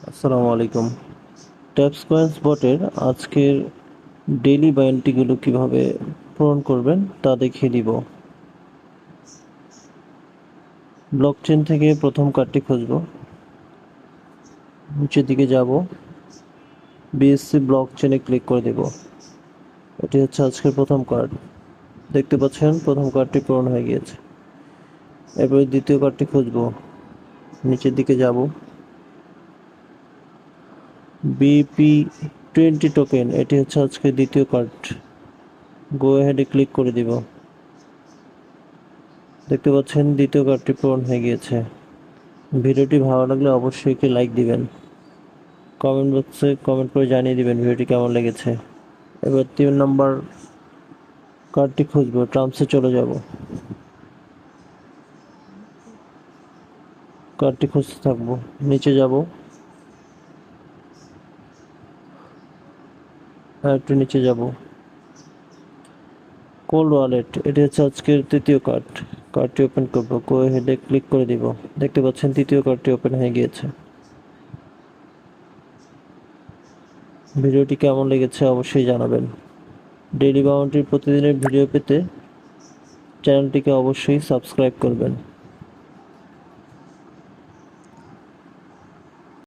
আসসালামু আলাইকুম। Taps coins বটের আজকের ডেইলি বা এন্ট্রিগুলো কিভাবে পূরণ করবেন তা দেখিয়ে দিব। ব্লকচেন থেকে প্রথম কার্ডটি খুঁজব, নিচের দিকে যাব, বিএসসি ব্লকচেনে ক্লিক করে দেব। এটি হচ্ছে আজকের প্রথম কার্ড। দেখতে পাচ্ছেন প্রথম কার্ডটি পূরণ হয়ে গিয়েছে। এরপরে দ্বিতীয় কার্ডটি খুঁজব, নিচের দিকে যাব, BP20 টোকেন, এটি হচ্ছে আজকে দ্বিতীয় কার্ড। গো হেডে ক্লিক করে দিব। দেখতে পাচ্ছেন দ্বিতীয় কার্ডটি পূরণ হয়ে গিয়েছে। ভিডিওটি ভালো লাগলে অবশ্যই একটি লাইক দিবেন, কমেন্ট বক্সে কমেন্ট করে জানিয়ে দিবেন ভিডিওটি কেমন লেগেছে। এবার 3 নম্বর কার্ডটি খুঁজবো, টার্মসে চলে যাব, কার্ডটি খুঁজতে থাকবো, নিচে যাব, আর একটু নিচে যাব, কোল্ড ওয়ালেট, এটি হচ্ছে আজকের তৃতীয় কার্ড। কার্ডটি ওপেন করবো, গো হেডে ক্লিক করে দিব। দেখতে পাচ্ছেন তৃতীয় কার্ডটি ওপেন হয়ে গিয়েছে। ভিডিওটি কেমন লেগেছে অবশ্যই জানাবেন। ডেইলি বাউন্টির প্রতিদিনের ভিডিও পেতে চ্যানেলটিকে অবশ্যই সাবস্ক্রাইব করবেন।